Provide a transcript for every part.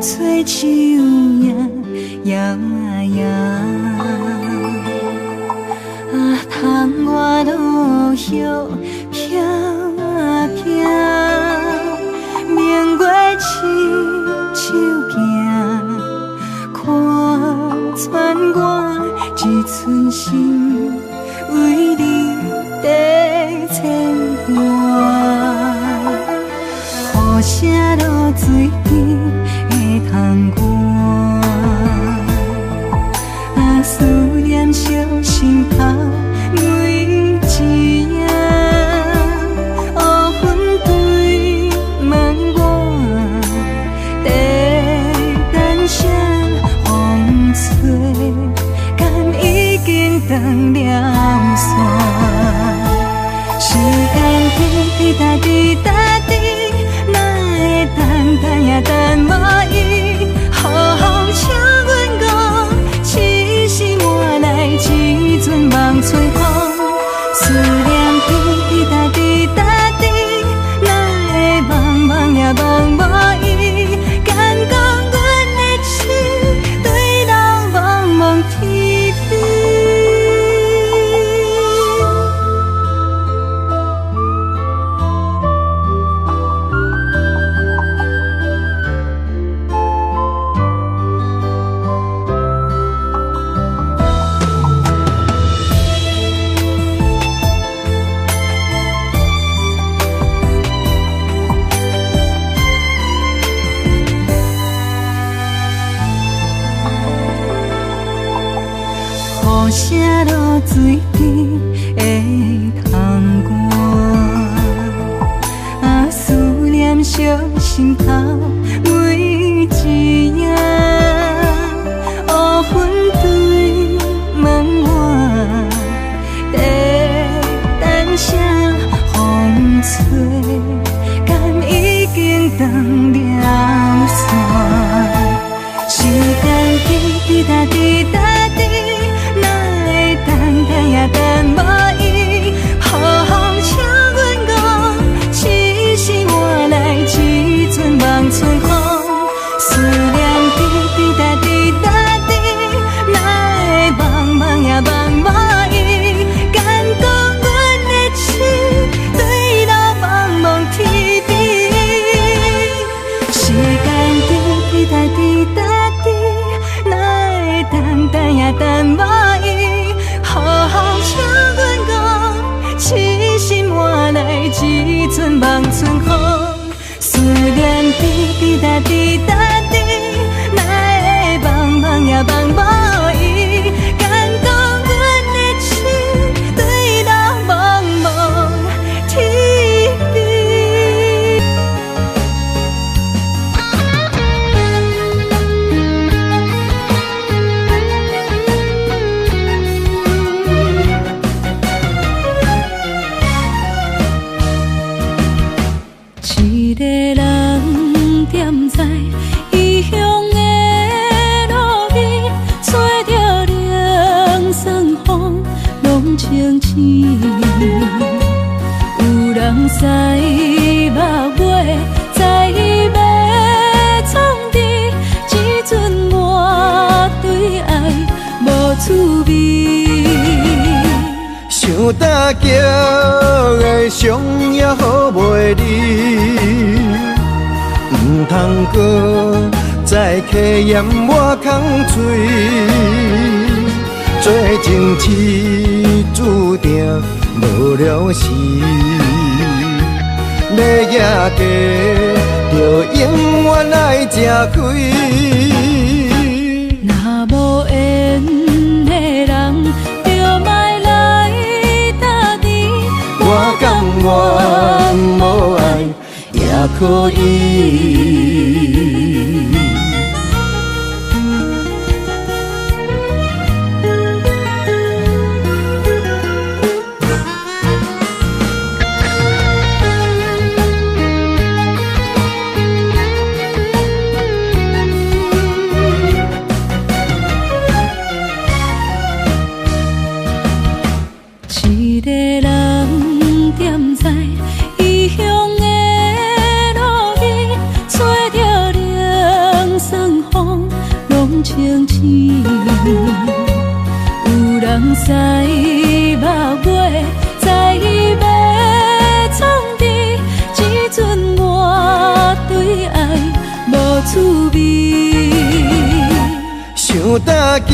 吹树叶摇啊摇，啊，窗外落叶飘啊飘，明月亲手行，看穿我一寸心，为你在牵挂。雨声落水边会通寒，啊，思念烧心头每一夜，乌云对问我，在等啥风吹，敢已经断了线，时间滴答滴答滴。等也等无伊，好好请阮讲，痴心换来一阵梦吹风，思念滴答滴答滴，哪会茫茫也茫无伊，敢讲阮的心对人茫茫天边。雨声落水边会通寒，啊，思念烧心头每一夜，乌云对问我，在等啥风吹，敢已经断了线，时间滴答滴答滴。等也等无伊，好好请阮讲，痴心换来一阵梦吹风，思念滴答滴答滴，哪会茫茫也茫无伊，敢讲阮的心对路茫茫天边，时间滴答滴答滴，哪会等也等无伊。好好请阮讲，痴心换来一阵梦春风，思念滴答滴答滴，哪会茫茫也茫无伊，敢讲阮的心对路茫茫天边。一个人踮在异乡的路边，吹着凉爽风，拢清醒。有人驶马尾，在要创治，一阵满对爱无滋味。想搭桥的伤也好袂离，唔通搁再客嫌我空嘴，做情痴注定无了时，要野家就永远爱吃亏。若无缘的人，就莫来打电。我甘愿无爱也可以。清醒。有人使目尾，知伊要创治，只准我对爱无滋味。想搭桥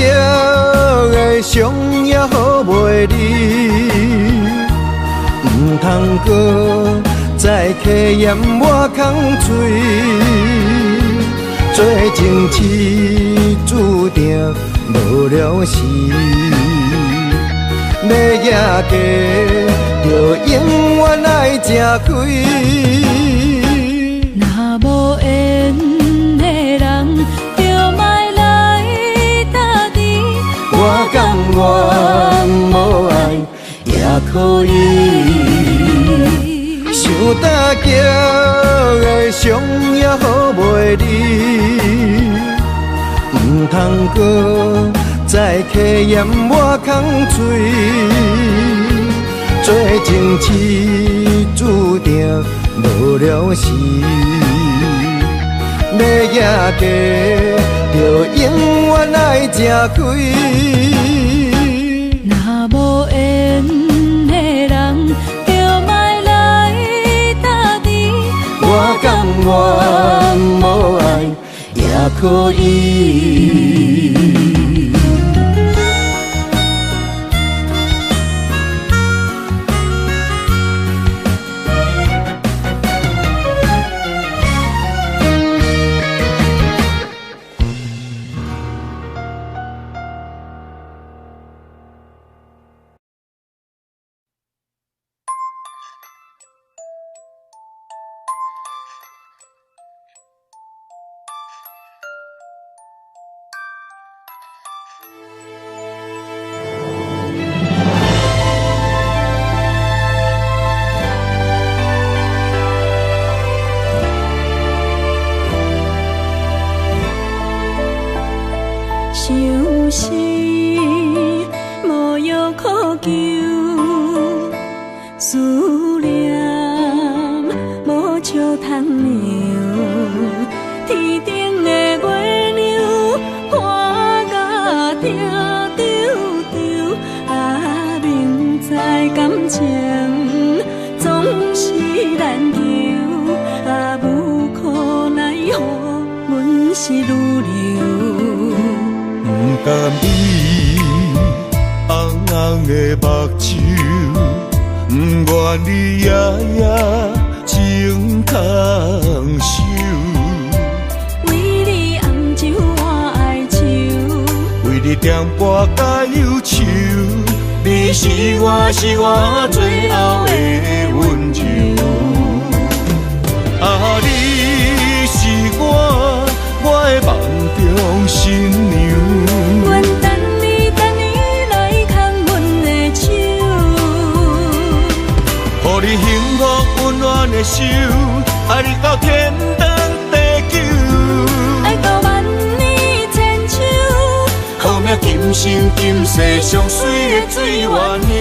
的伤也好袂离，唔通搁再客嫌我空嘴。做情痴注定无了时，要野家就永远爱吃亏。若无缘的人，就莫来打滴。我甘愿无爱也可以。想搭桥的伤也好袂离，唔通搁再客嫌我空嘴。做情痴注定无了时，要野家就永远爱吃亏。若无缘的人，就莫来打滴。我甘愿无爱也可以。伤心无药可救，思念无笑通留。天顶的月亮看甲定丢丢，啊，明知感情总是难求，啊，无可奈何，阮是愈流。不甘伊红红的目睭，不愿你夜夜情空守。为你红酒换哀愁，为你点播甲忧愁，你是我最后的温柔。啊，你是我的梦中新娘。愿等你来牵阮的手，予你幸福温暖的手，爱你到天长地久，爱到万年千秋，好命今生今世上水的水源流。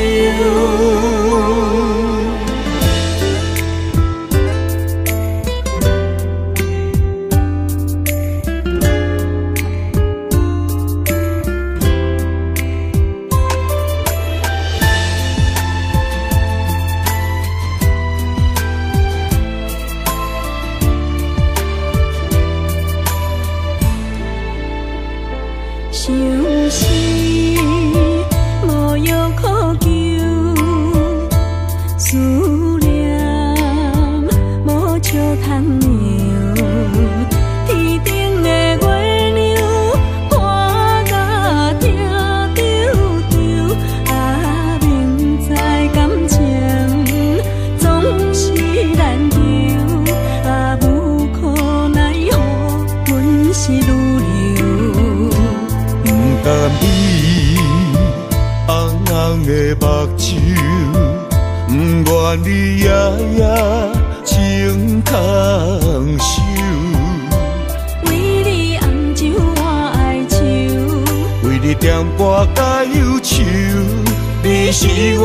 伤心无药可救，思念无笑通留。天顶的月亮看甲定丢丢，啊，明知感情总是难求，啊，无可奈何，阮是愈流。甘伊红红的目睭，不愿你夜夜情空守。为你红酒换哀愁，为你点播甲忧愁，你是我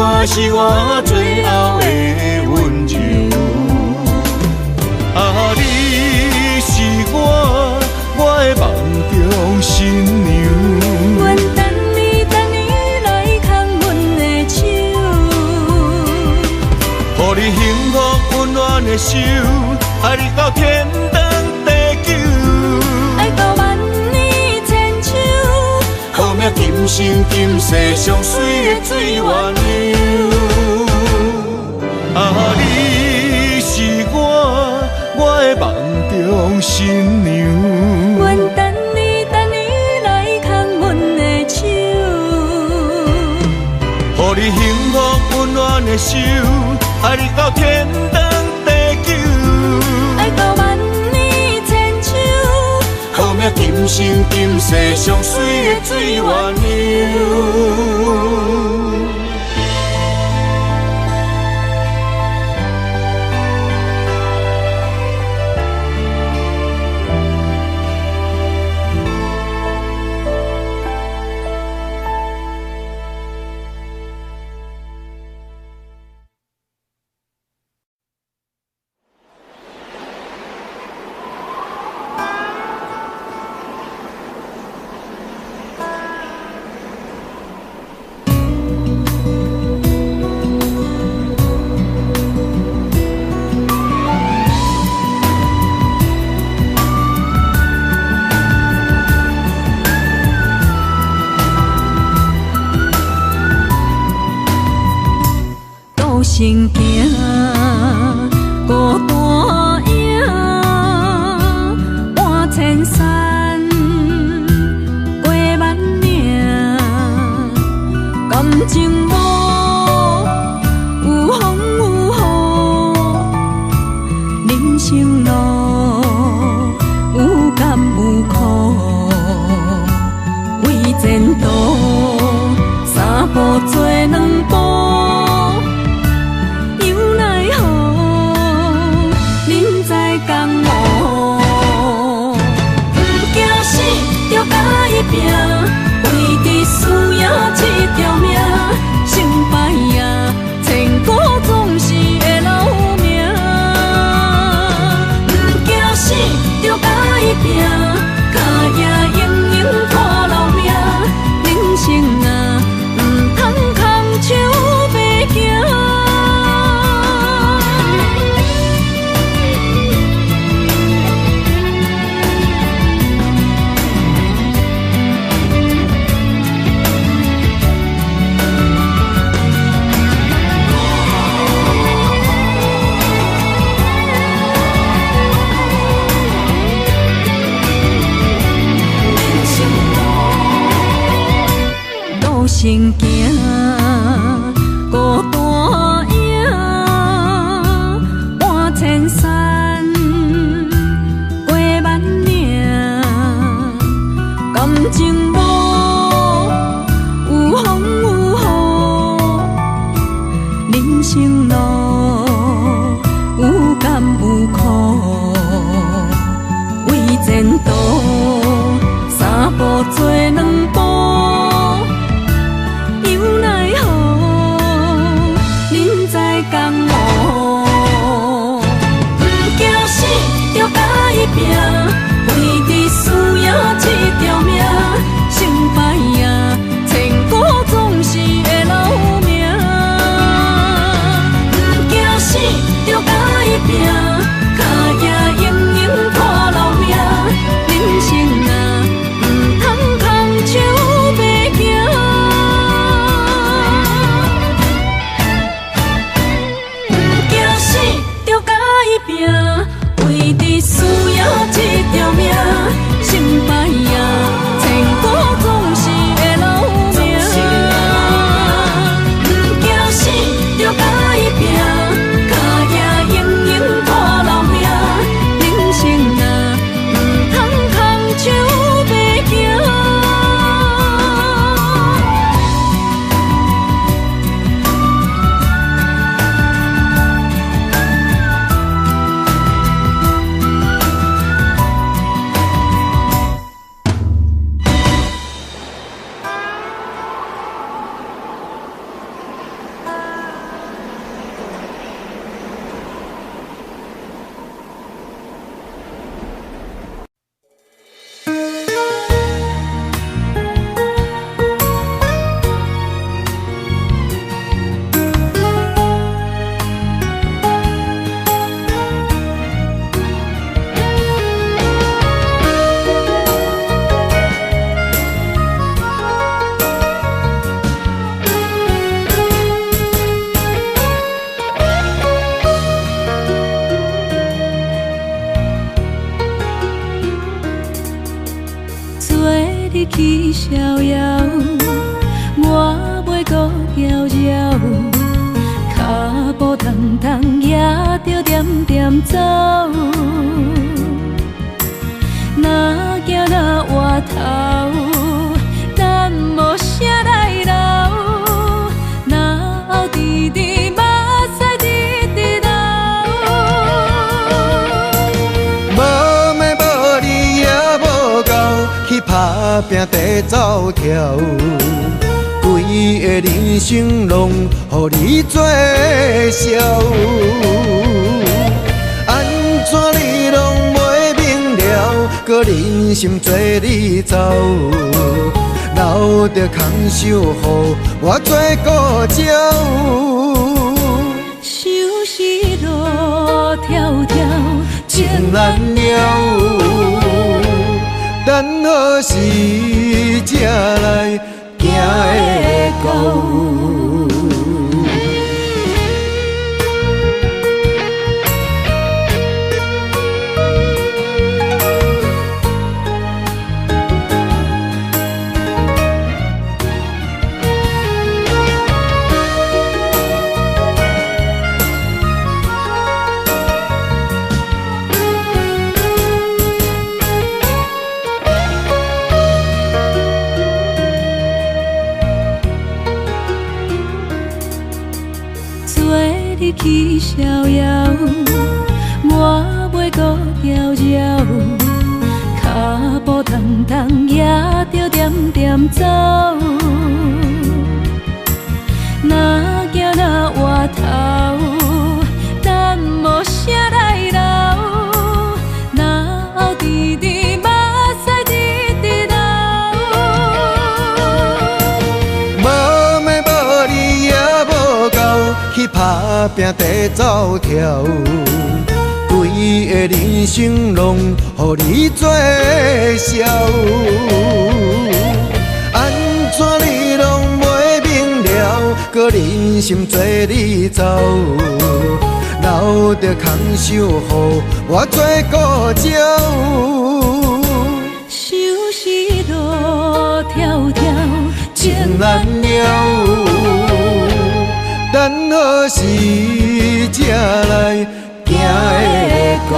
最后的温柔。啊，你是我的梦中新娘。的手，爱你到天长地久，爱到万年千秋。好命今生今世上水的水鸳鸯。啊，你是我的梦中新娘。阮等你来牵阮的手，予你幸福温暖的手，爱你到天长地久，爱到万年千秋。好命今生今世上水的水鸳鸯。行行孤单影，半千山过万岭，感情无有风有雨，人生路有甘有苦，为前途三步做两步。为着输赢这条命，成败赢，千古总是会留名。不惊死，着甲伊拼，脚也用用拖老命。人生啊，唔通空手白行。行行孤单影，半千山过万岭，感情无有风有雨，人生路有甘有苦，为前途三步做两步。拼，为着输赢这条命，成日去逍遥，我袂搁搅扰，脚步重重也着点点走。若行若回头，咱无啥来留，若后直直目屎直直流。无命无理也无够，去打拼地走跳，规个人生拢予你做笑。安怎你拢袂明了，搁忍心做你走，留着空手予我做顾鸟。想是路迢迢，情难了，等何时才来行会到？去逍遥，我袂搁搅扰，脚步重重也着点点走。若行若回头，咱无啥来留，若后直直目屎直直流。无命无理也无够，去打拼地走跳，规个人生拢予你做笑。安怎你拢袂明了，搁忍心做你走，留着空手予我做顾鸟。想是路迢迢，情难了，等何时才来行会到？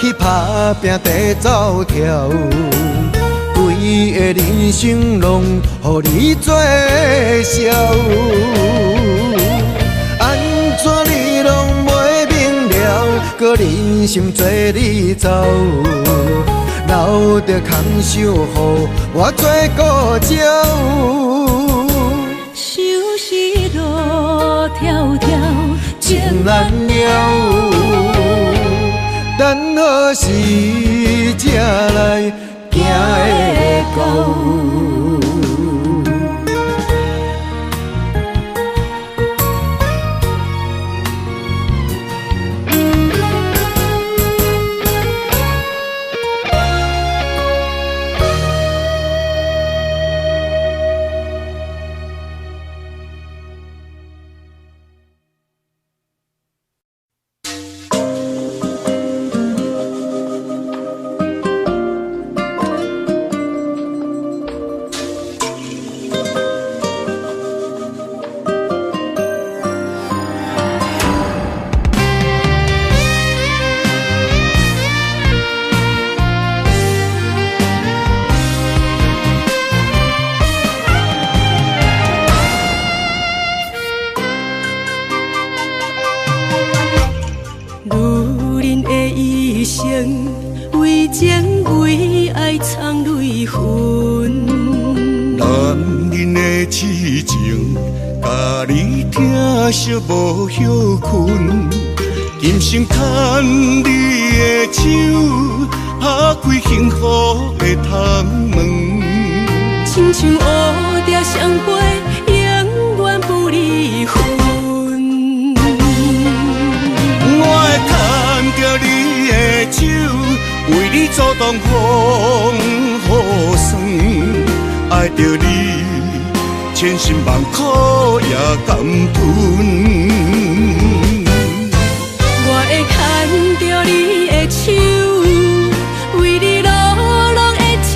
去打拼地走跳，规个人生拢予你做笑。安怎你拢袂明了，搁忍心做你走，留着空手予我做顾鸟。想是路迢迢，情难了，等何时才来行会到？为情为爱藏泪痕，男人的痴情，甲你疼惜无歇困。今生牵你的手，打开幸福通问。亲像乌蝶双飞，永远不离分。我会牵着你的手，为你阻挡风雨霜，爱着你，千辛万苦也甘吞。我会牵着你的手，为你流浪的青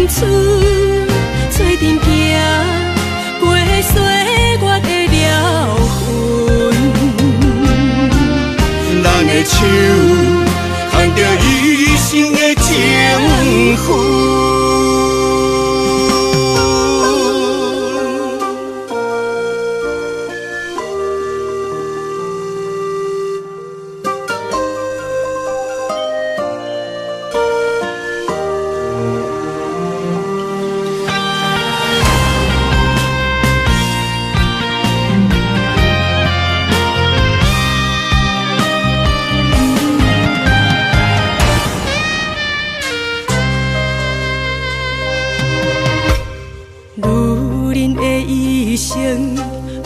春，做阵行过岁月的疗痕。咱的手牵着一生的情分。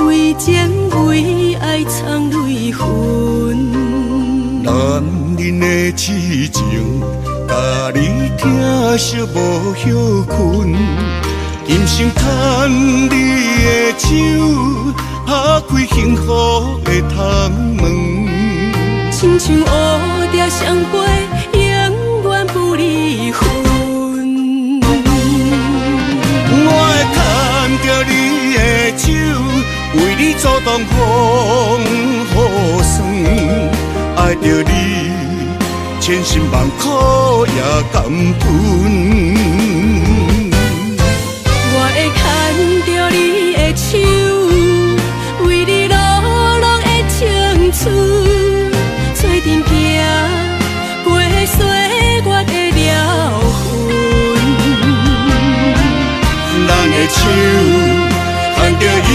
为情为爱藏泪痕，男人的痴情，甲你疼惜无歇困。今生牵你的手，打开幸福的窗门。亲像乌蝶双飞，永远不离分。我会牵着你的手，为你阻挡风雨霜，爱着你，千辛万苦也甘吞。我会牵着你的手，为你流浪的青春，做阵行过岁月的疗痕。咱的手牵着一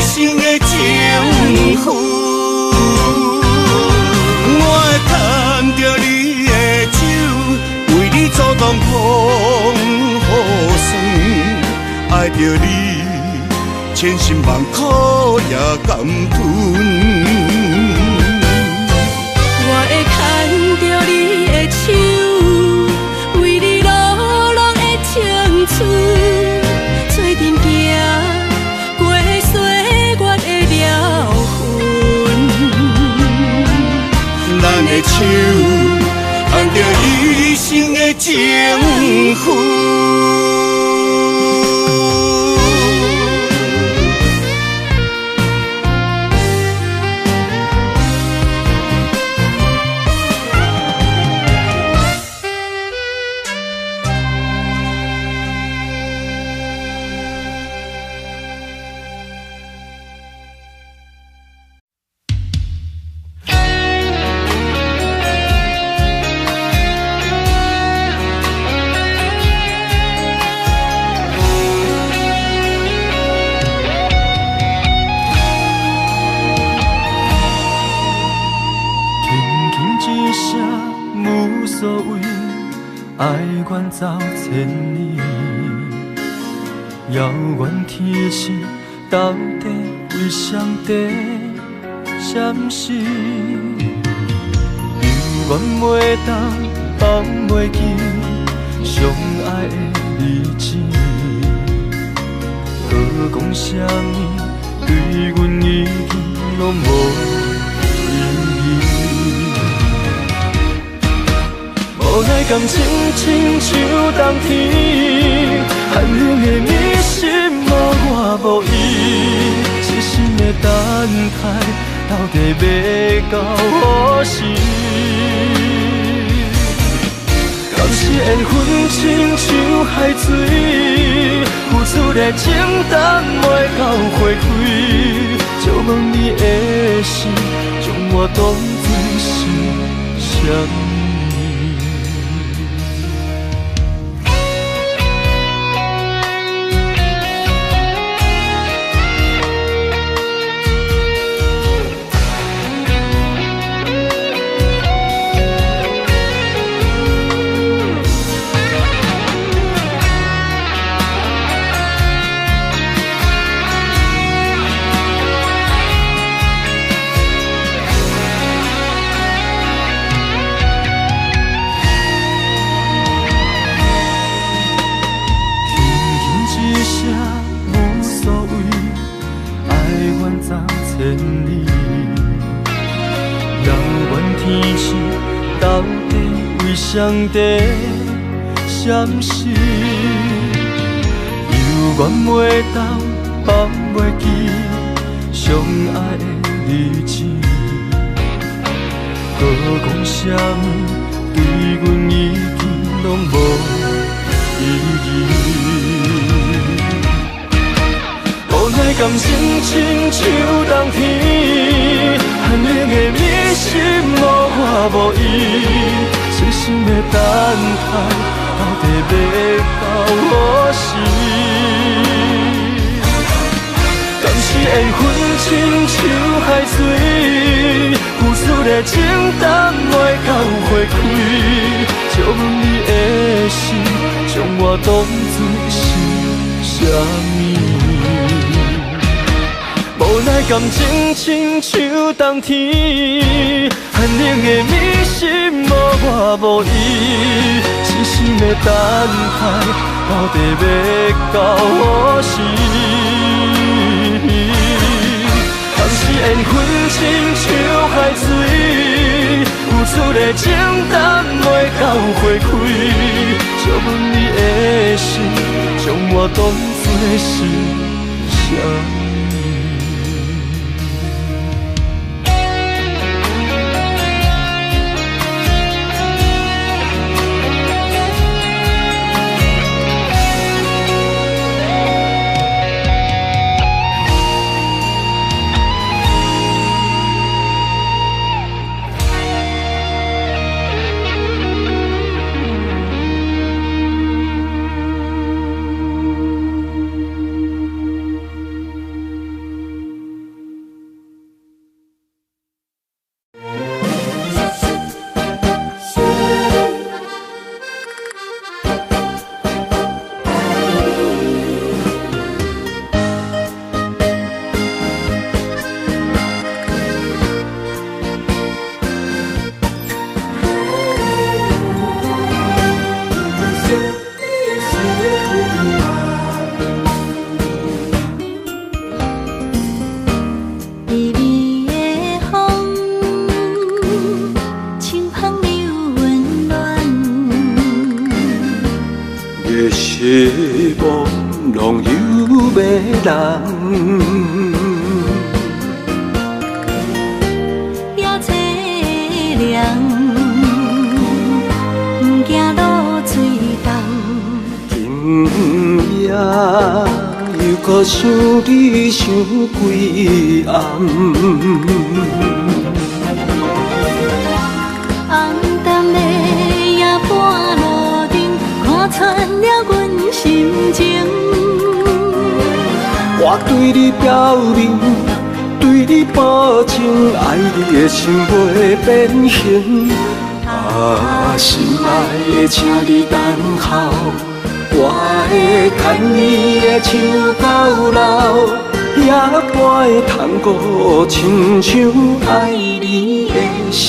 生的情分，我会牵着你的手，为你阻挡风雨霜，爱着你，千辛万苦也甘吞。我会牵着你的手，为你流浪的青春，做阵行过岁月的疗痕。咱的手牵着一生的情分。走千里，遥远天星到底为上帝闪烁？永远袂当放袂记相爱的日子，何讲啥物对阮已经拢无意义。无奈感情亲像冬天，寒冷的你心无我无伊，一心的等待，到底要到何时？敢是缘分亲像海水，付出的情等袂到回馈，借问你的心，将我当作是啥物？到底为上帝闪失？犹原袂当放袂记相爱的日子，搁讲啥物对阮已经拢无意义。无奈感情亲像冬天，寒冷的迷失无我无依，细心的等待，到底要到何时？敢是缘分亲像海水，付出的情淡袂到花开，借问你的心，将我当作是啥物？无奈感情亲像冬天，寒冷的迷失无我无依，细心的等待，到底要到何时？当时缘分亲像海水，付出的情淡袂到花开，借问你的心，将我当作是啥物？希望拢有要人，也凄凉，不惊落水重。今夜又搁想你想几暗。红淡的夜半路灯，看穿了阮心情。我对你表明，对你保证，爱你的心袂变形。啊，心爱的，请你等候，我会牵你的手到老，也陪通过亲像爱你的心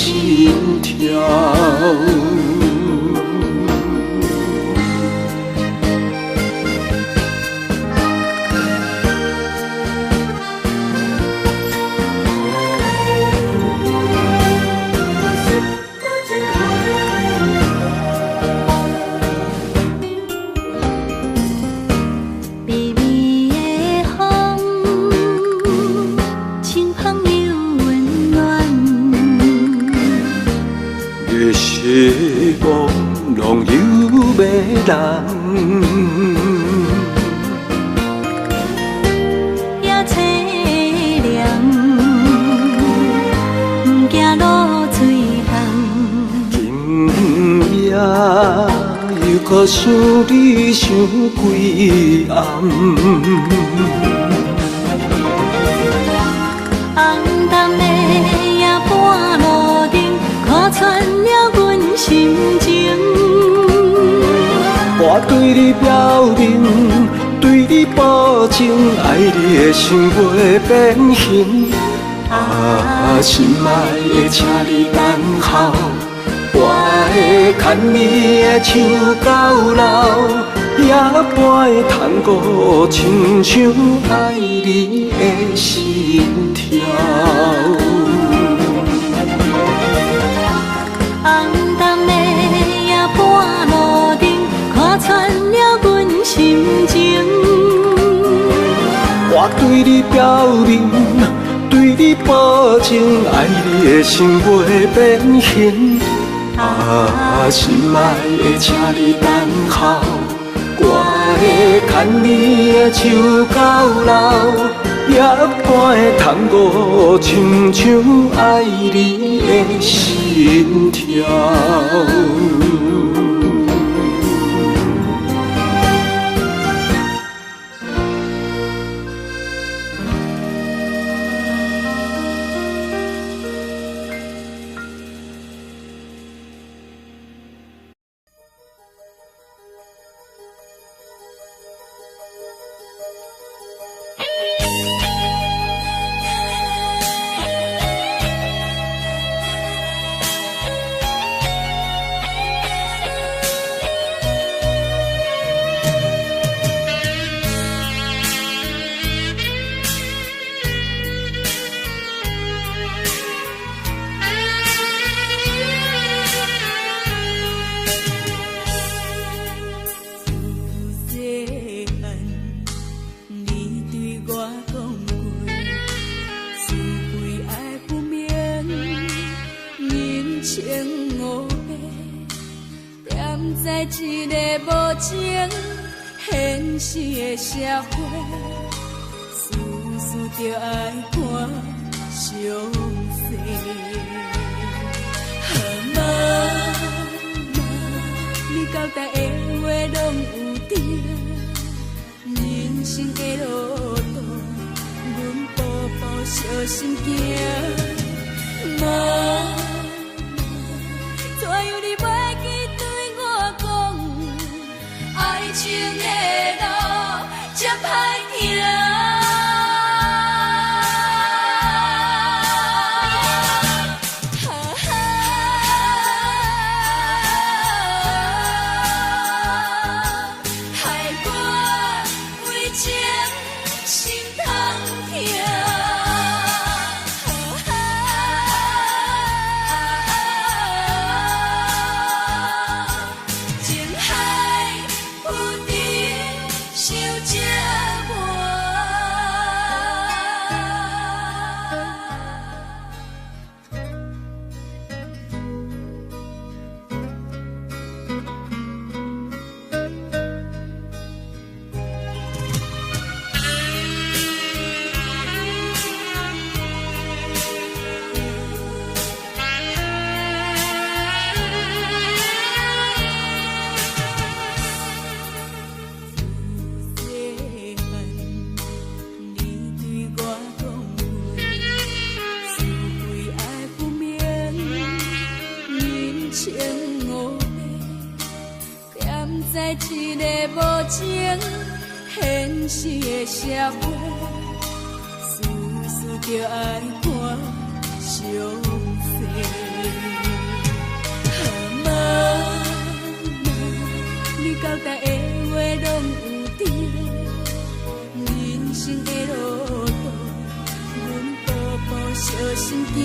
跳。希望拢有要人，也凄凉，不惊落水重。今夜又搁想你想几暗。红淡的夜半路灯，看穿了阮心情。我对你表明，对你保证，爱你的心袂变形。啊，心爱的，请你等候，我会牵你的手到老，也陪通过亲像爱你的心跳。红心情。我对你表明，对你保证，爱你的心袂变形。心爱的，请你等候，我会牵你的手到老。夜半的窗户，亲像爱你的心跳。一个无情现实的社会，事事就爱看详细。妈妈，你交代的话拢有定，人生的路途，阮步步小心行。妈妈，怎样你袂记对我讲，爱情的路这歹行。在一个无情现实的社会，事事就爱看详细。妈妈，你交代的话拢有定，人生的路途，阮步步小心行。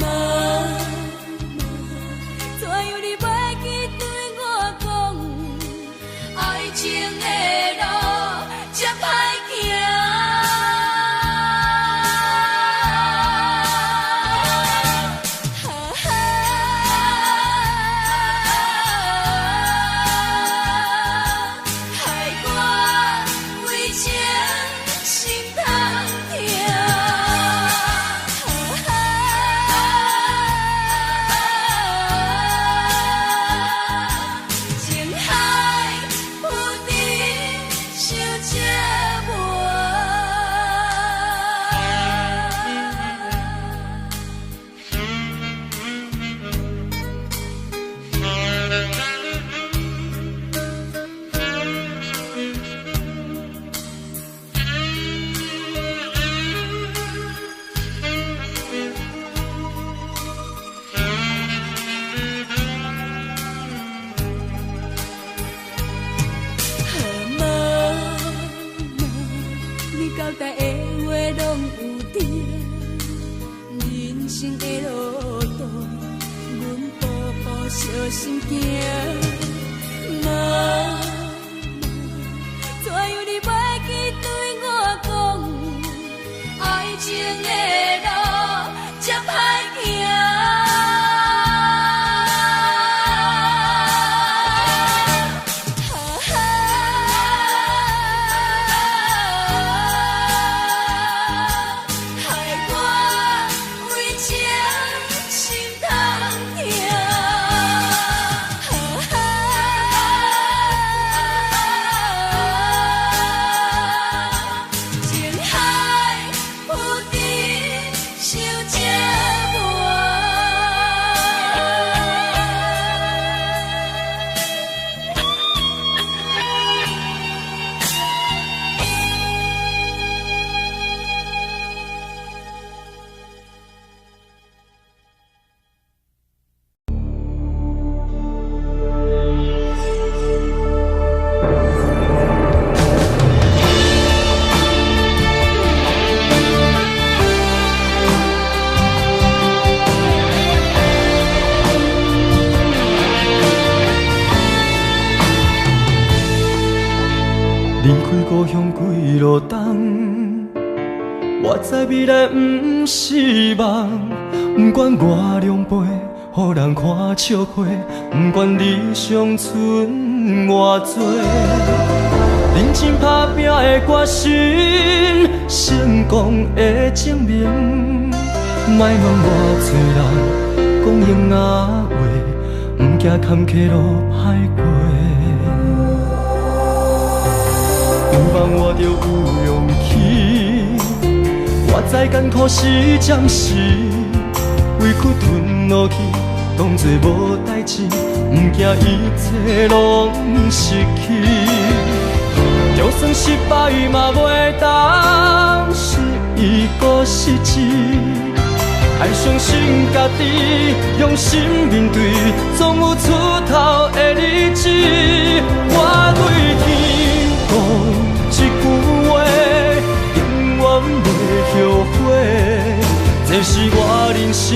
妈妈，怎样你袂记对我讲，爱情的路这歹行。交代的话拢有定，人生的路途，阮步步小心行。妈离开故乡几路东，我知未来不是梦。不管我两杯，予人看笑话，不管理想剩偌多，认真打拼的决心，成功的证明。莫问偌多人讲永仔话，不惊坎坷路歹过。有梦我就有勇气，我知艰苦是暂时，委屈吞落去，当作无代志，不惊一切拢失去。就算失败嘛袂当失意搁失志，爱相信家己，用心面对，总有出头的日子。我对天讲一句话，永远袂后悔。这是我人生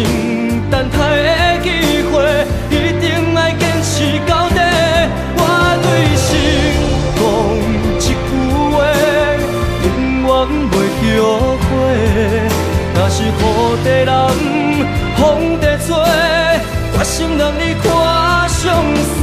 等待的机会，一定要坚持到底。我对心讲一句话，永远袂后悔。若是雨地人，风地做，决心让你看上世。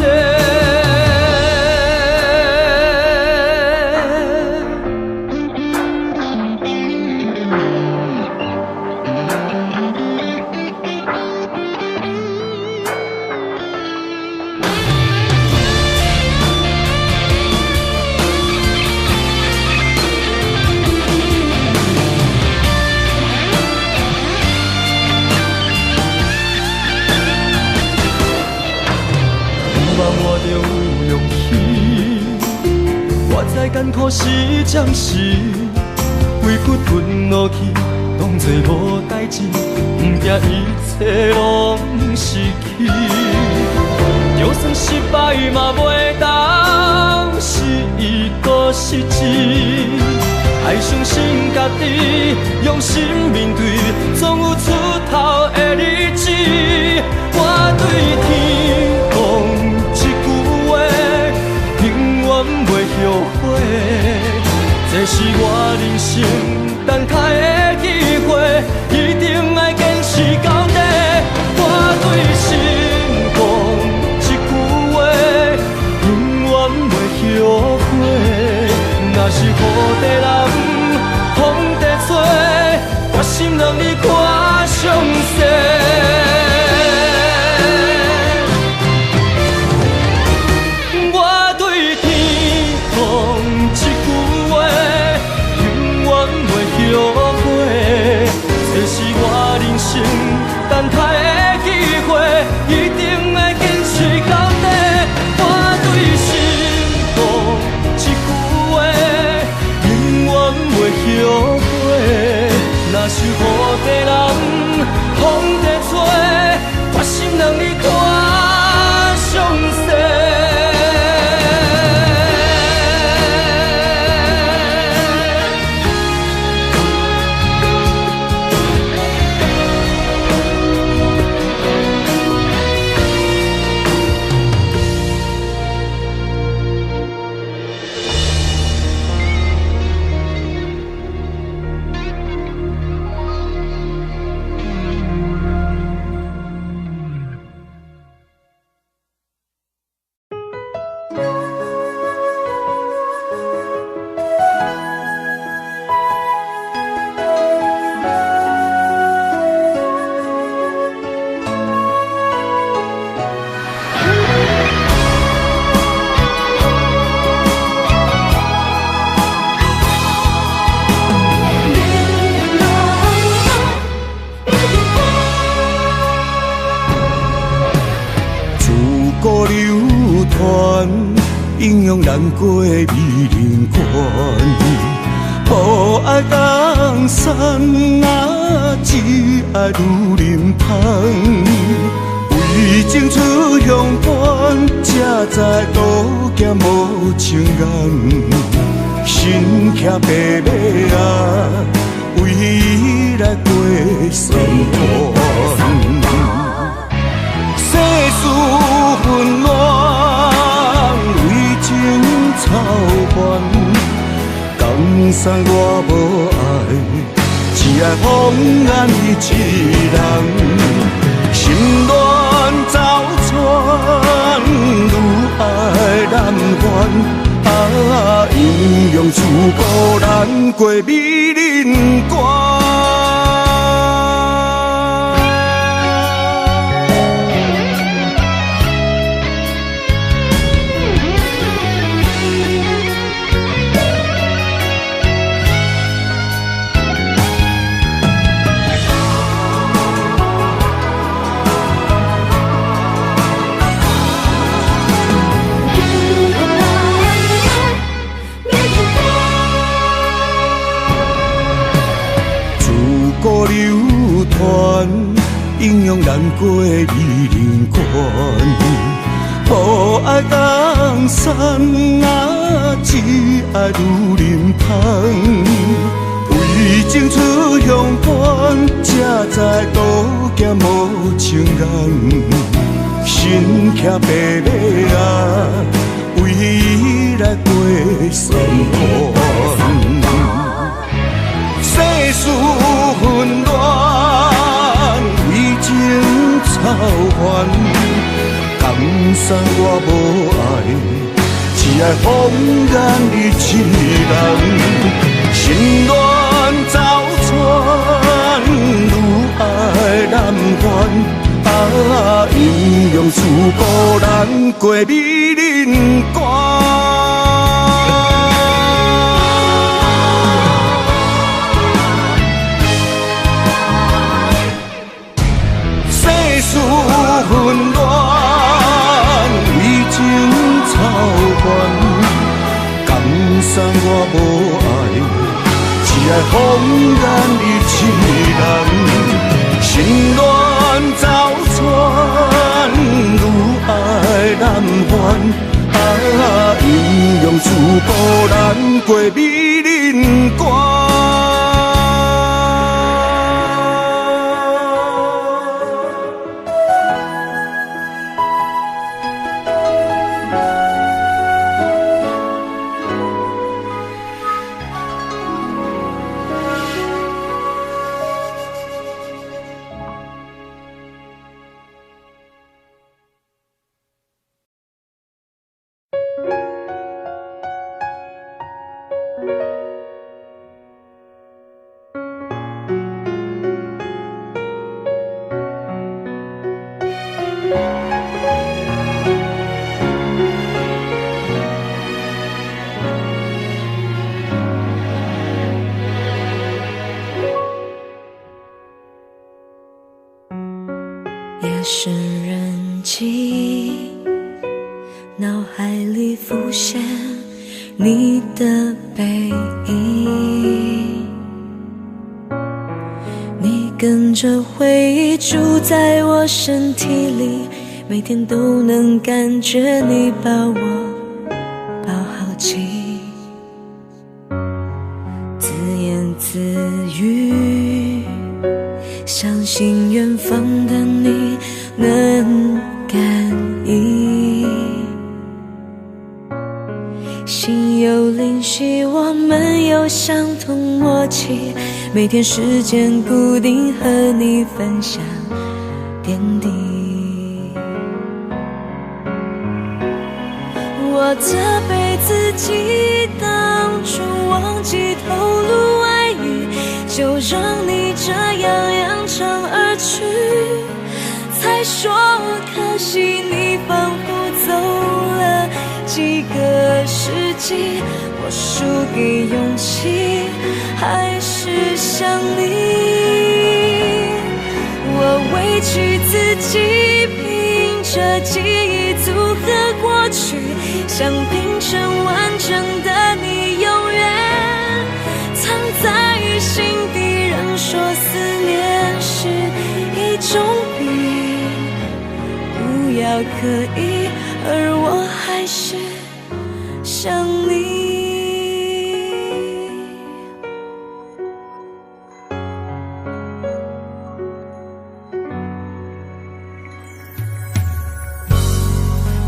艰苦是暂时，委屈吞落去，当作无代志，不惊一切拢失去。就算失败嘛袂当失意搁失志，爱相信家己，用心面对，总有出头的日子。我对天讲一句话，永远袂后悔。这是我人生等待的机会，一定要坚持到底。我对心讲一句话，永远袂后悔。若是雨地人，风地吹，决心让你看上世。等待的机会，一定要坚持到底。我对心讲一句话，永远袂后悔。若是雨地人，风地吹，决心让你看上世。英勇难过美人关，无爱江山啊，只爱女人香。为为情出乡伴，才知路行无情眼。身骑白马啊，为伊来过酸寒。世事纷乱，为情操烦。江山我无爱，只爱风眼伊一人。心乱走窜，愈爱难还。啊，阴阳处孤难过美人关。流传，阴阳难过美人关。无爱江山啊，只爱女人香。为情出乡伴，才知路行无情眼。身骑白马啊，为伊来过酸寒。世事纷乱，为情操烦。江山我无爱，只爱风眼你一人。心乱走窜，愈爱难还。啊，阴阳处孤难过美人关。世事纷乱，为情操烦。江山我无爱，只爱风眼你一人。心乱走窜，愈爱难还。啊，阴阳处孤难过美人关。夜深人静，脑海里浮现你的背影，你跟着回忆住在我身体里，每天都能感觉你把我抱好紧，自言自语，相信远方的你能感应，心有灵犀，我们有相同默契，每天时间固定和你分享点滴。我责备自己当初忘记透露爱意，就让你这样扬长而去，才说可惜你仿佛走了几个世纪，我输给勇气还是想你，我委屈自己凭着记忆组合过去，想拼成完整的你，永远藏在心底，人说思念是一种病，可以，而我还是想你。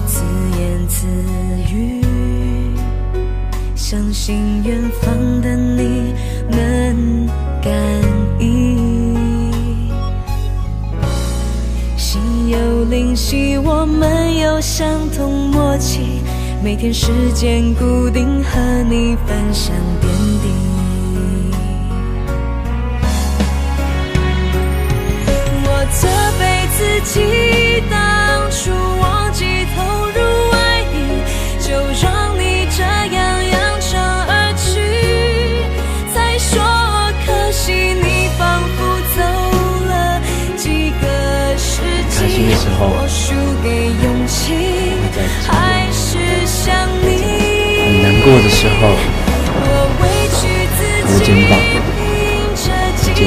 自言自语，相信远方的你能感应。心有灵犀，我们有相同默契，每天时间固定，和你分享点滴。我责备自己，当初忘记投入爱意，就让你这样扬长而去。再说可惜，你仿佛走了几个世纪。我输给勇气，还是想你。很难过的时候，我委屈自己，凭着记忆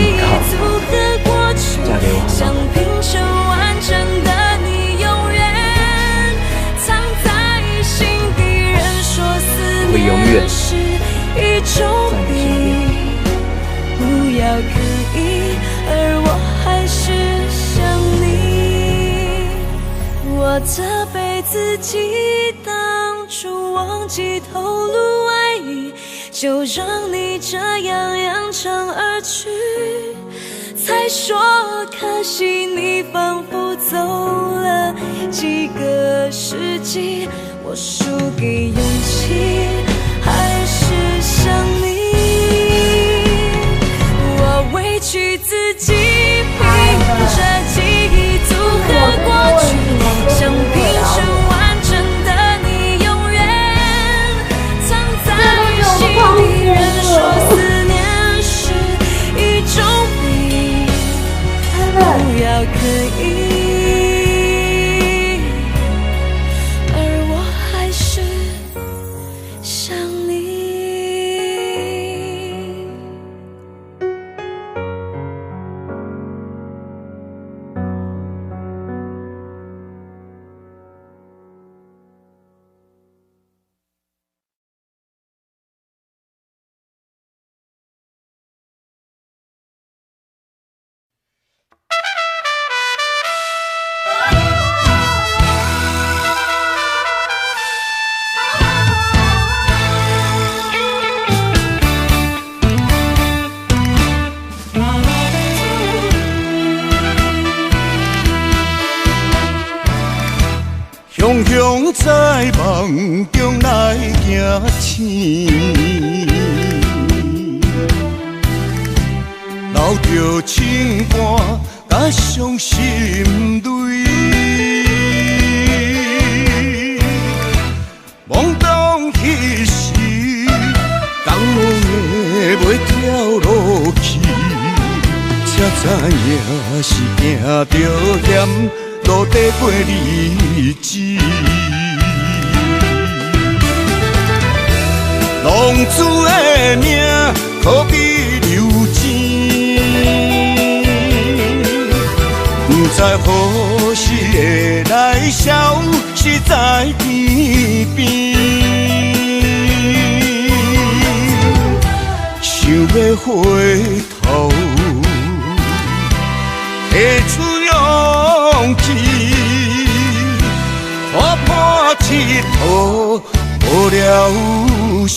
组合过去，想拼成完整的你，永远藏在心底。人说思念是一种病，不要刻意，而我还是想你。我责备自己，当初忘记透露爱意，就让你这样扬长而去。才说可惜，你仿佛走了几个世纪。我输给勇气，还是想你。我委屈自己，凭着记忆组合过去，想拼成完整的你，永远藏在心底。人说思念是一种病，不要刻意，而我还是想你。雄雄在梦中来行醒，留着情歌甲伤心泪，懵懂彼时，江的袂跳落去，才知影是行着险。路底过日子，浪子的命可比流钱，不知何时会来消失在天边。想要回头，提出勇气，看破铁土无了时。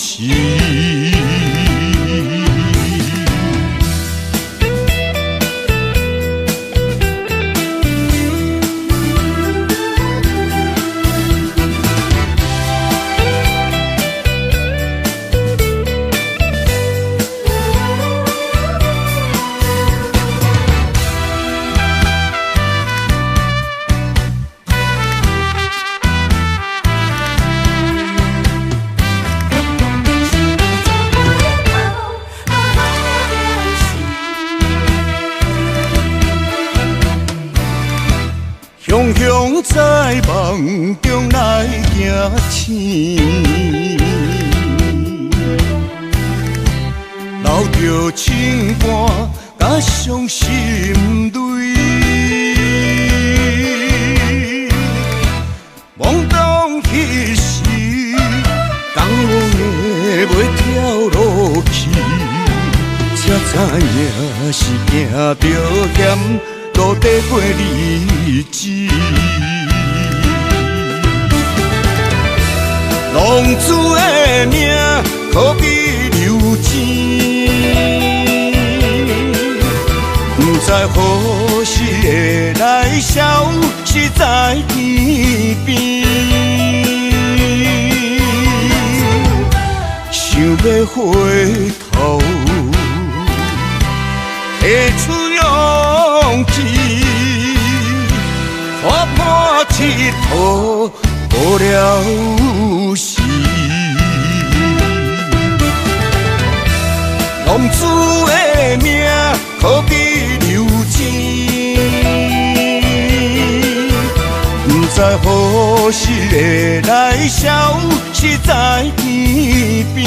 雄雄在梦中来行醒，留着情歌甲伤心泪，知影是行着险，路底过日子。浪子的命可比流钱，不知何时会来消失在天边。想要回头，提出勇气，看破铁土无了时。浪子的命可比流钱，不知何时会来消失在天边。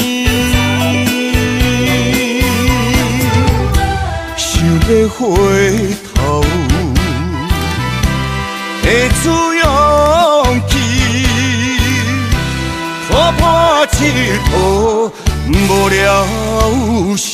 想要回头，提出勇气，看破铁土无了时。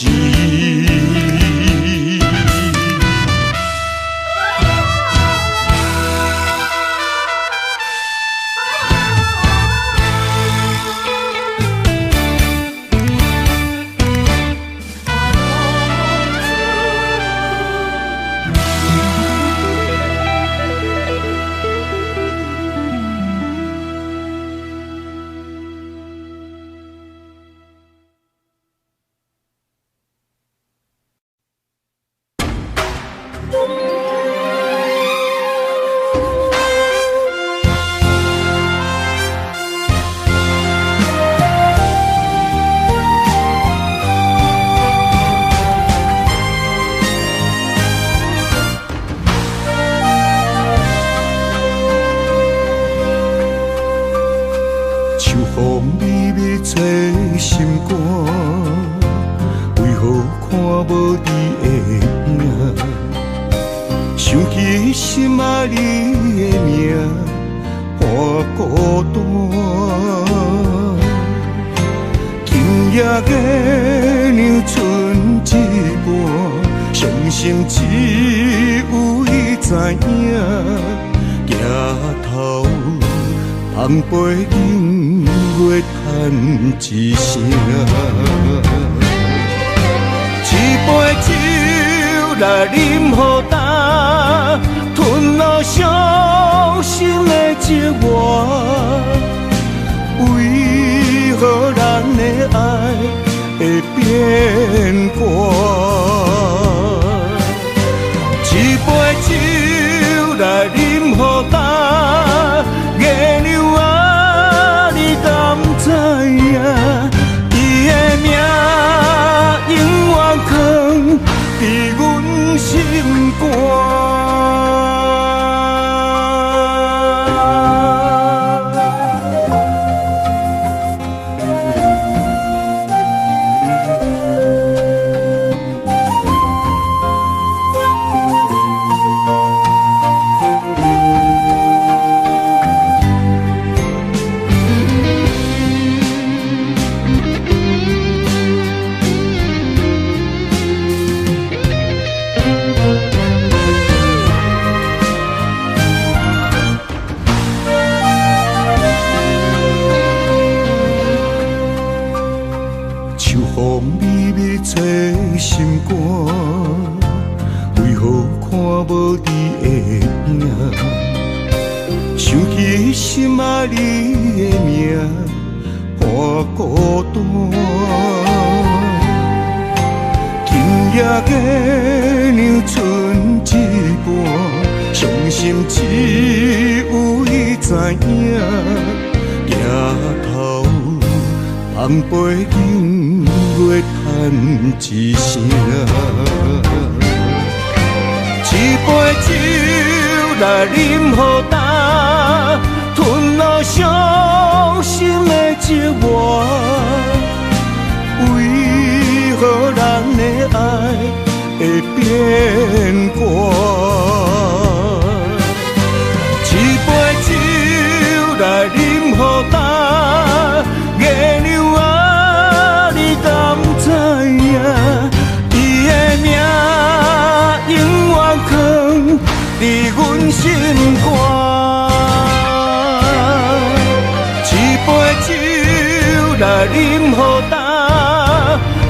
来饮好干，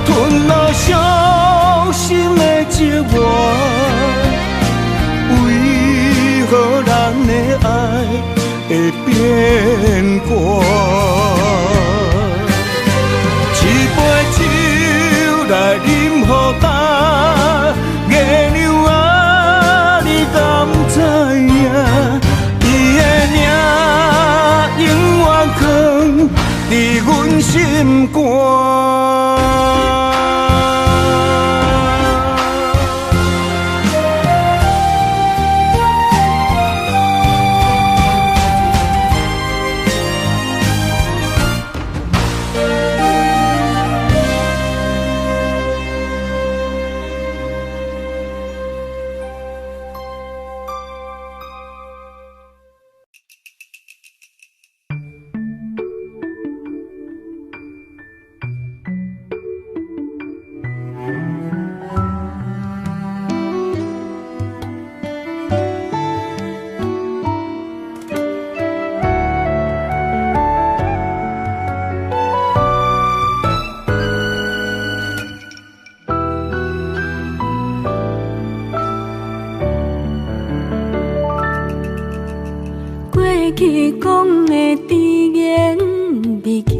吞落伤心的寂寞。为何咱的爱会变卦？一杯酒来饮好干，月亮啊，你敢知影？伊的名永远藏伫阮心肝。过去讲的甜言蜜语，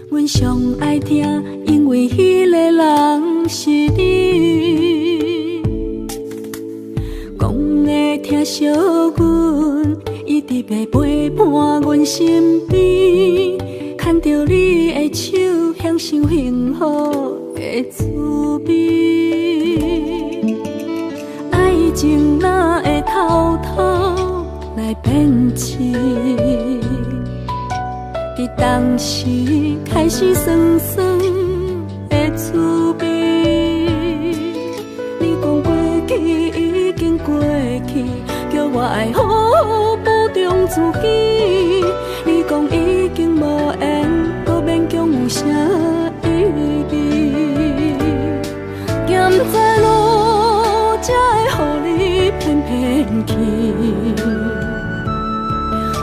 阮上爱听，因为迄个人是你。讲的疼惜阮，一直要陪伴阮身边，牵着你的手，享受幸福的滋味。爱情哪会偷偷来变痴？伫当时开始酸酸的滋味。你讲过去已经过去，叫我爱好好保重自己。你讲已经无缘，搁勉强有啥意义？咸在路才会予你偏偏去，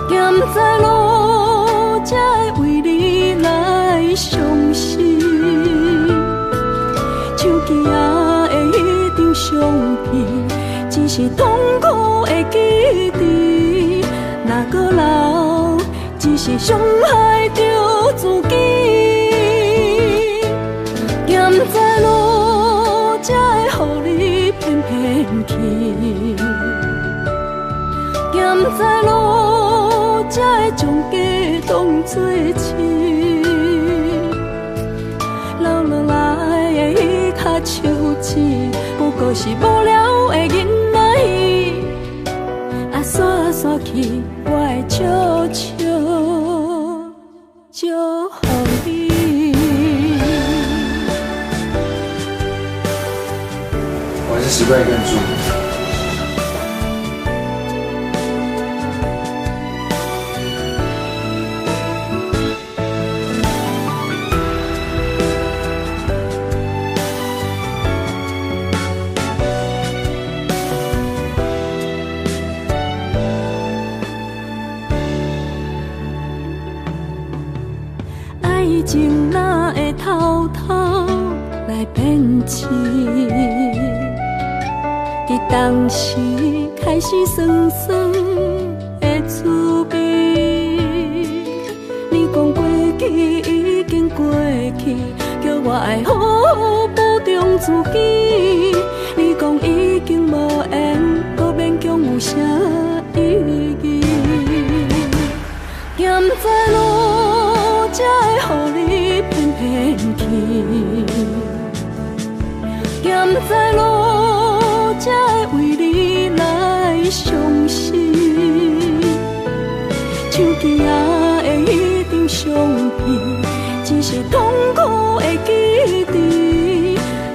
咸在路才会为你来伤心。手机啊的迄张相片，只是痛苦的记忆，若搁留，只是伤害着自己。咸在路才会予你偏偏去，咸在路才会将家当作痴。留落来的迄颗手指，不过是无聊的囡仔戏，啊煞煞去，我会笑笑祝福你。我还是习惯一个人住。爱情哪会偷偷来变痴？伫当时开始酸酸的滋味。你讲过去已经过去，叫我爱好好保重自己。你讲已经无缘，搁勉强有啥意义？咸在路才会予你偏偏去，咸在路才会为你来伤心。手机啊的迄张相片，只是痛苦的记忆，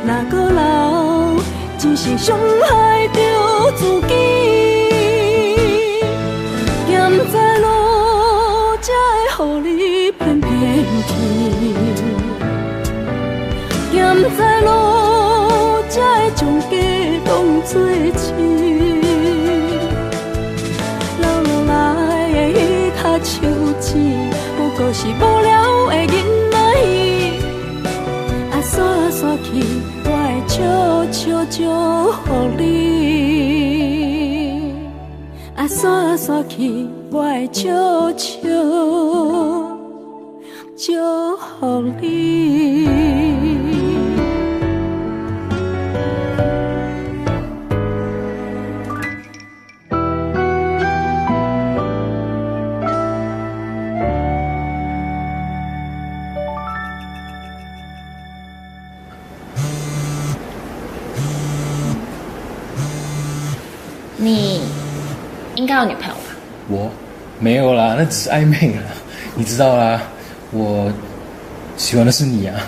若搁留，只是伤害着自己。咸在路才会予你偏偏去，咸在路才会将家当作痴。留落来的迄颗手指，就是无聊的囡仔伊。啊，散散去，我会笑笑祝福你。啊，散散去，我会笑笑祝福你。你应该有女朋友吧？我没有啦，那只是暧昧啦，你知道啦，我喜欢的是你啊。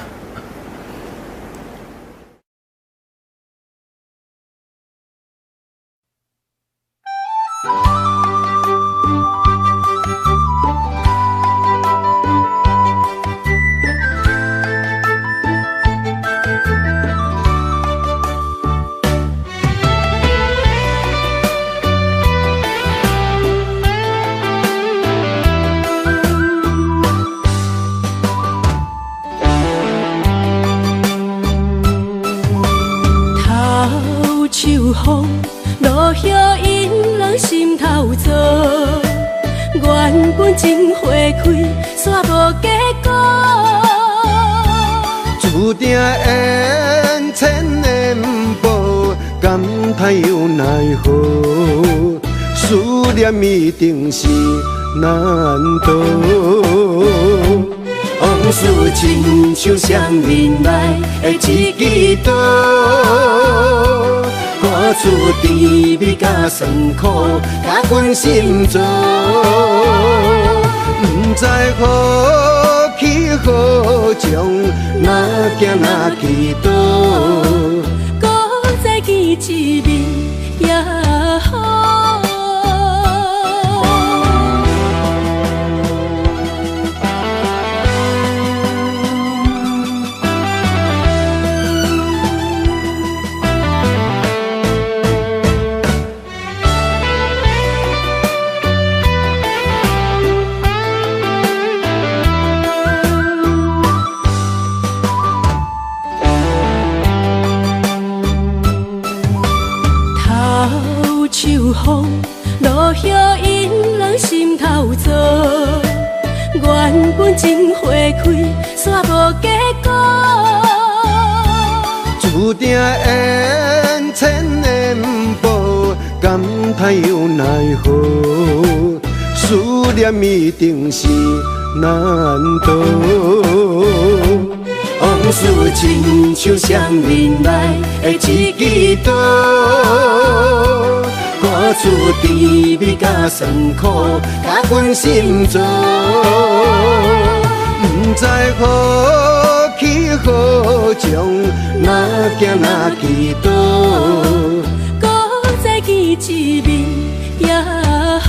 秋风落叶引人心头躁，原本情花开，煞无结果。注定缘千年报，感叹又奈何？思念一定是难渡。往事亲像双面来的一支刀，看出甜蜜甲酸苦，甲阮心做。不知何去何从，哪行哪去倒，搁再见一面也好。秋风落叶引人心头躁，原本情花开，煞无结果。注定缘千年报，感叹又奈何？思念一定是难渡。往事亲像双面来的一支刀，看出甜蜜甲酸苦，甲阮心做。不知何去何从，哪行哪去倒，搁再见一面也好。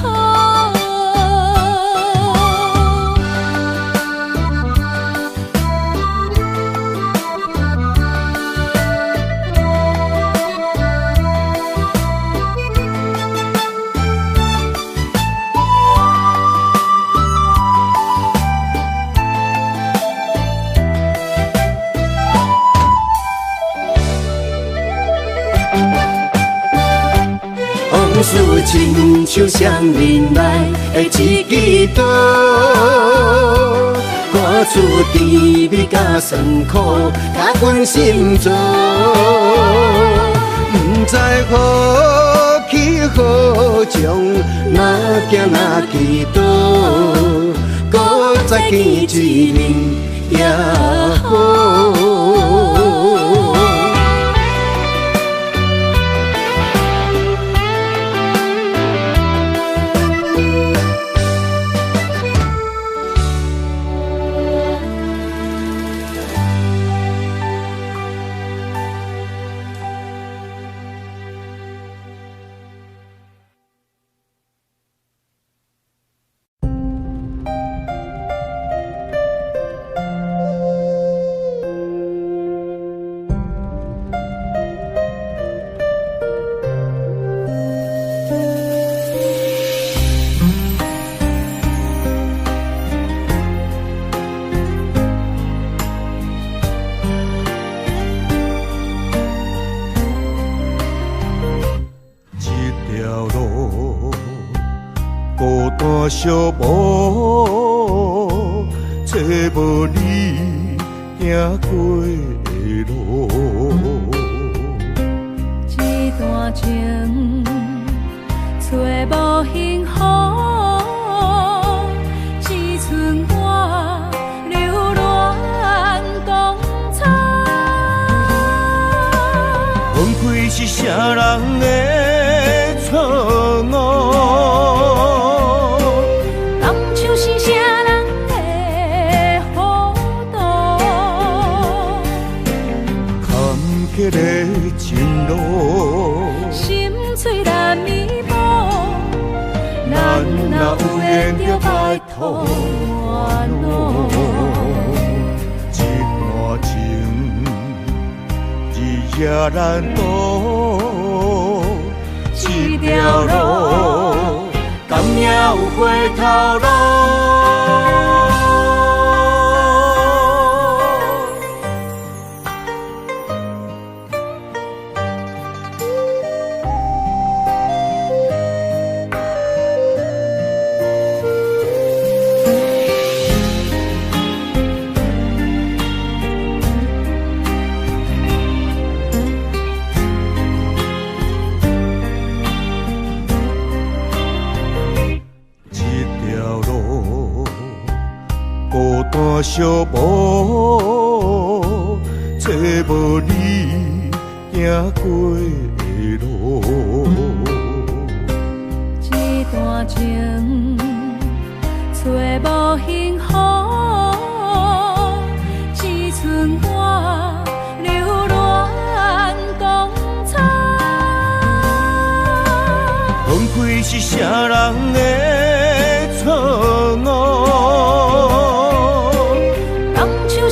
往事亲像双面来的一支刀，看出甜蜜甲酸苦，甲阮心做。不知何去何从，哪行哪去倒，搁再见一面也好。寂寞，找无你行过的路。一段情找无幸福，只剩我流浪东草。分开是啥人的错误？当初是啥人的糊涂？坎坷的情路，心碎难弥补，咱若有缘就拜托我路。一段情，日夜难渡，这条路，敢也有回头路？寂寞，找无你行过的路。一段情找无幸福，只剩我流浪东草。分开是啥人的错误？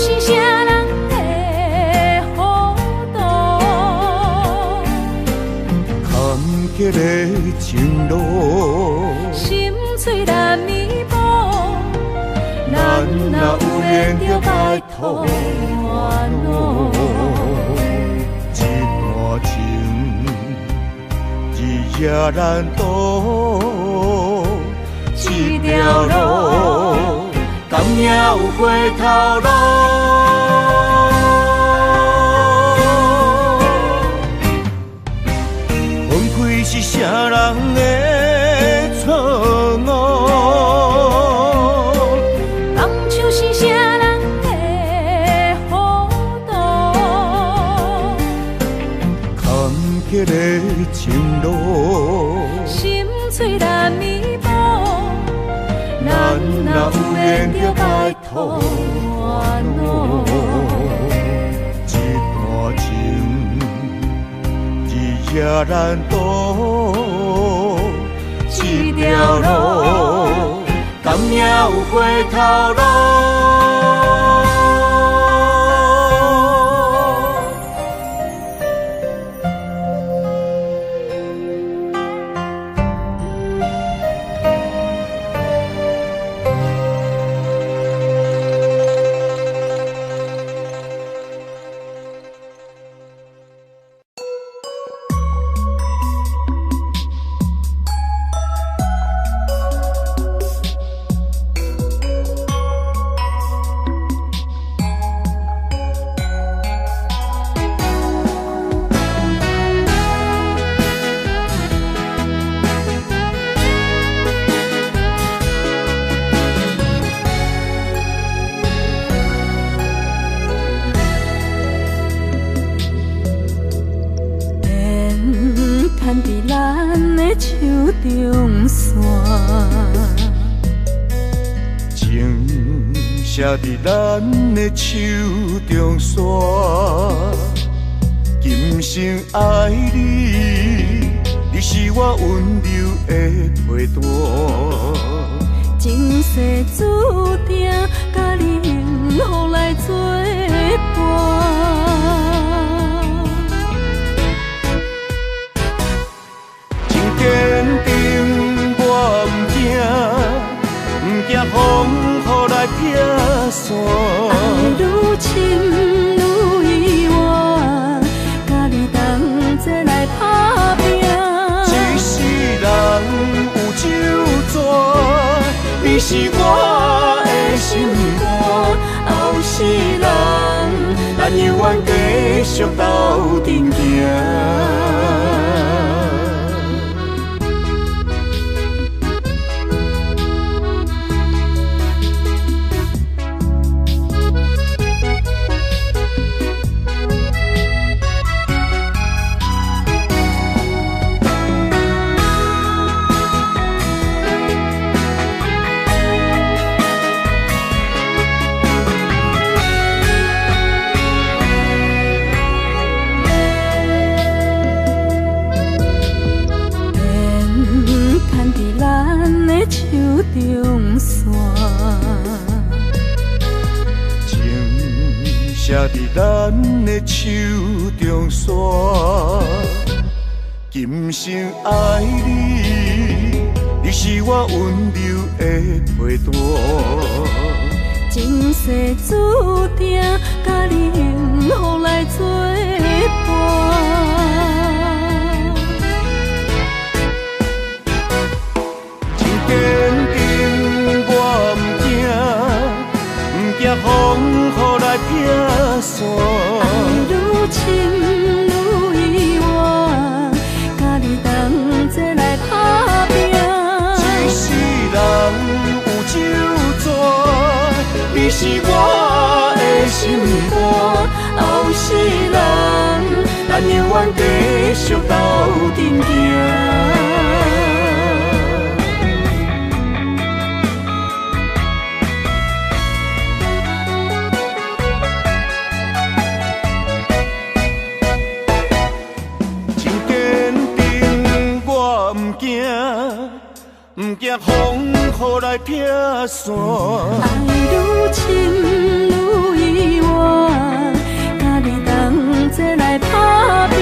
是啥人的糊涂？坎坷的情路，心碎难弥补，咱若有缘就拜托我路。一段情，日夜难渡，这条路，敢也有回头路？分开是啥人的错误？当初是啥人的糊涂？坎坷的情路，心碎难弥补，咱若有缘就拜托我路。一段情，日夜难渡，这条路，敢也有回头路？写伫咱的手中线，今生爱你，你是我温柔的陪伴。前世注定，甲你幸福来作伴。真坚定，我唔惊，唔惊风雨来劈散。爱愈深愈意外，甲你同齐来打拼。一世人有酒泉，你是我的心肝，后世人，咱永远继续斗阵行。中线，情写伫咱的手中线，今生爱你，你是我温柔的陪伴。前世注定，甲你幸福来作伴。坚定我不惊风雨来拼线。爱愈深愈远，甲你同齐来打拼。一世人有酒泉，你是我的心肝。后世人，咱永远继续斗阵行。不惊风雨来拆线，爱愈深愈远，甲你同齐来打拼。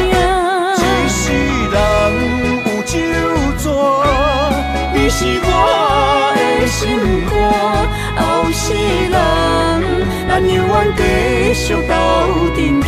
一世人有酒泉，你是我的心肝。后世人，咱永远继续斗阵行。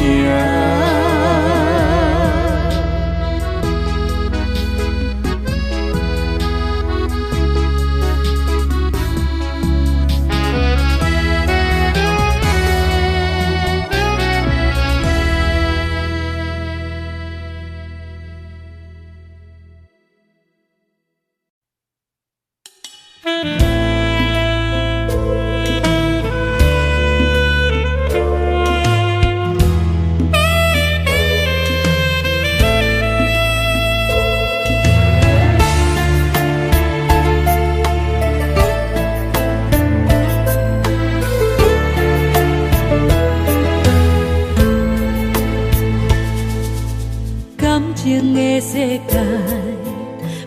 情的世界，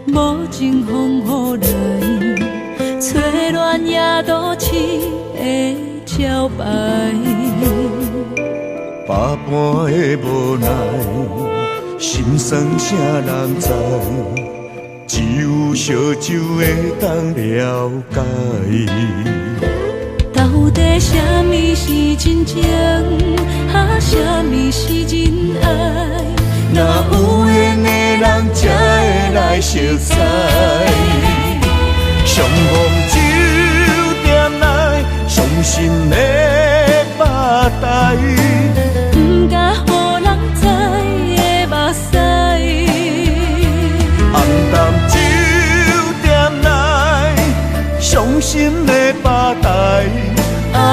无情风雨来，吹乱夜都市的招牌。百般的无奈，心酸啥人知？只有烧酒会当了解。到底什么是真情，什么是真爱？若有缘的人才会来熟悉，相逢酒店内，伤心的巴台，不敢予人知的目屎。暗淡酒店内，伤心的巴台，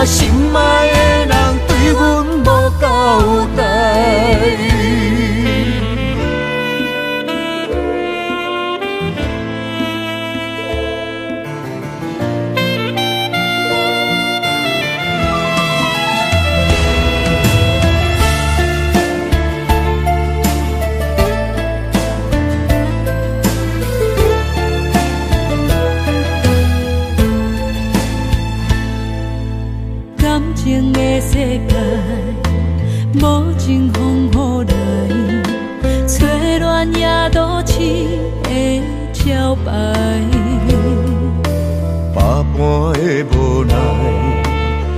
心爱的人对阮无交代。情的世界，无情风雨来，吹乱夜都市的招牌。百般的无奈，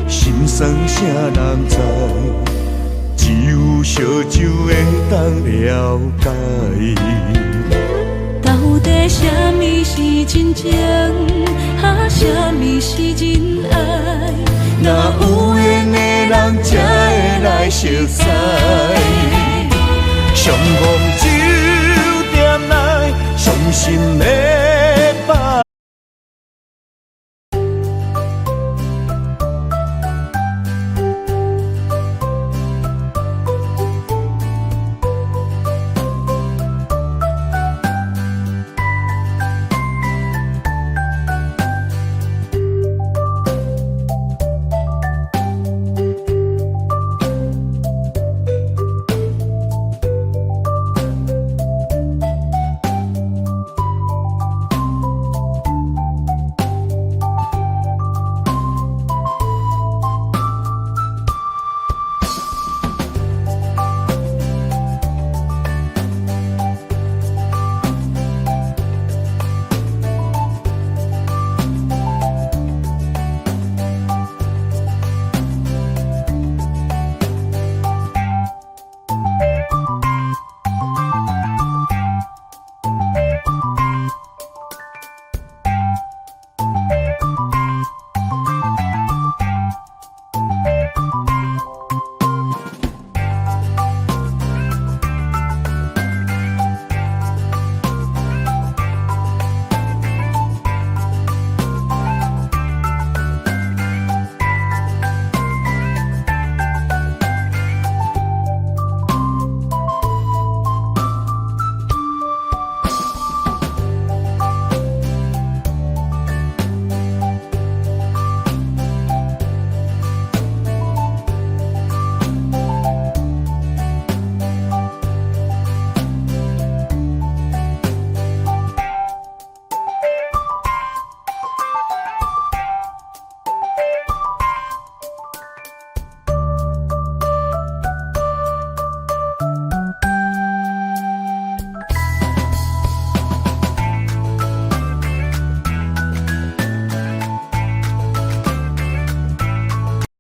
心酸啥人知？只有烧酒会当了解。到到底什么是真情，什么是真爱？若有缘的人才会来熟悉。相逢酒店内，伤心的。